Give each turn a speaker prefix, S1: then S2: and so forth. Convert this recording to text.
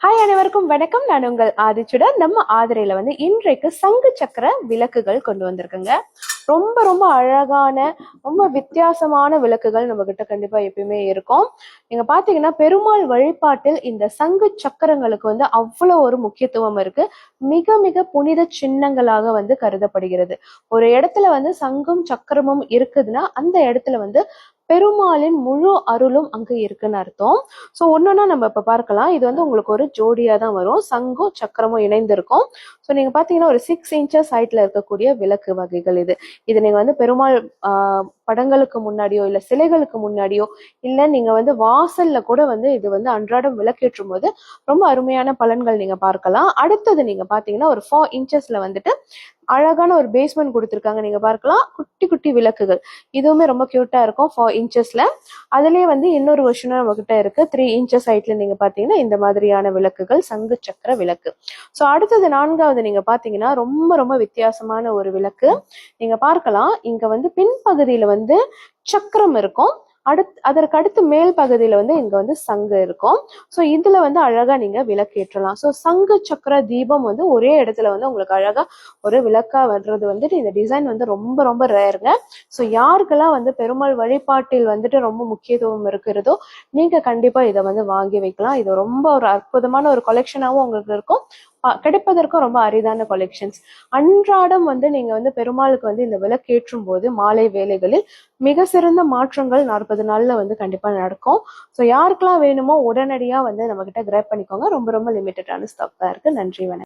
S1: Hi, அனைவருக்கும் வணக்கம். நான் உங்கள் ஆதிச்சுடன். நம்ம ஆதிரையில இன்றைக்கு சங்கு சக்கர விளக்குகள் கொண்டு வந்திருக்குங்க. ரொம்ப ரொம்ப அழகான, ரொம்ப வித்தியாசமான விளக்குகள் நம்ம கிட்ட கண்டிப்பா எப்பயுமே இருக்கும். நீங்க பாத்தீங்கன்னா பெருமாள் வழிபாட்டில் இந்த சங்கு சக்கரங்களுக்கு அவ்வளவு ஒரு முக்கியத்துவம் இருக்கு. மிக மிக புனித சின்னங்களாக கருதப்படுகிறது. ஒரு இடத்துல சங்கும் சக்கரமும் இருக்குதுன்னா அந்த இடத்துல பெருமாளின் முழு அருளும் அங்க இருக்குன்னு அர்த்தம். ஸோ ஒன்னொன்னா நம்ம இப்ப பார்க்கலாம். இது உங்களுக்கு ஒரு ஜோடியா தான் வரும். சங்கும் சக்கரமும் இணைந்திருக்கும். ஸோ நீங்க பாத்தீங்கன்னா ஒரு 6 இன்ச்சஸ் ஹைட்ல இருக்கக்கூடிய விளக்கு வகைகள் இது. இது நீங்க பெருமாள் படங்களுக்கு முன்னாடியோ இல்ல சிலைகளுக்கு முன்னாடியோ இல்ல நீங்க வாசல்ல கூட இது அன்றாடம் விளக்கேற்றும் போது ரொம்ப அருமையான பலன்கள் நீங்க பார்க்கலாம். அடுத்தது நீங்க பாத்தீங்கன்னா ஒரு 4 இன்ச்சஸ்ல அழகான ஒரு பேஸ்மெண்ட் கொடுத்துருக்காங்க. நீங்க பார்க்கலாம் குட்டி குட்டி விளக்குகள். இதுவுமே ரொம்ப கியூட்டா இருக்கும் 4 இன்ச்சஸ்ல. அதுலயே இன்னொரு வருஷனும் நம்ம கிட்ட இருக்கு. 3 இன்ச்சஸ் ஹைட்ல நீங்க பாத்தீங்கன்னா இந்த மாதிரியான விளக்குகள் சங்கு சக்கர விளக்கு. ஸோ அடுத்தது 4வது நீங்க பாத்தீங்கன்னா ரொம்ப ரொம்ப வித்தியாசமான ஒரு விளக்கு. நீங்க பார்க்கலாம் இங்க பின்பகுதியில சக்கரம் இருக்கும். அதற்கு அடுத்து மேல் பகுதியில இங்க சங்கு இருக்கும். ஸோ இதுல அழகா நீங்க விளக்கேற்றலாம். ஸோ சங்கு சக்கர தீபம் ஒரே இடத்துல உங்களுக்கு அழகா ஒரு விளக்கா வர்றது இந்த டிசைன் ரொம்ப ரொம்ப ரேருங்க. ஸோ யாருக்கெல்லாம் பெருமாள் வழிபாட்டில் ரொம்ப முக்கியத்துவம் இருக்கிறதோ நீங்க கண்டிப்பா இதை வாங்கி வைக்கலாம். இது ரொம்ப ஒரு அற்புதமான ஒரு கொலெக்ஷனாகவும் உங்களுக்கு இருக்கும். கிடைப்பதற்கும் ரொம்ப அரிதான கொலெக்ஷன்ஸ். அன்றாடம் நீங்க பெருமாளுக்கு இந்த விளக்கேற்றும் போது மாலை வேலைகளில் மிக சிறந்த மாற்றங்கள் 40 நாள்ல கண்டிப்பா நடக்கும். ஸோ யாருக்கெல்லாம் வேணுமோ உடனடியா நம்ம கிட்ட கிராப் பண்ணிக்கோங்க. ரொம்ப ரொம்ப லிமிட்டடான ஸ்டாக் தான் இருக்கு. நன்றி, வணக்கம்.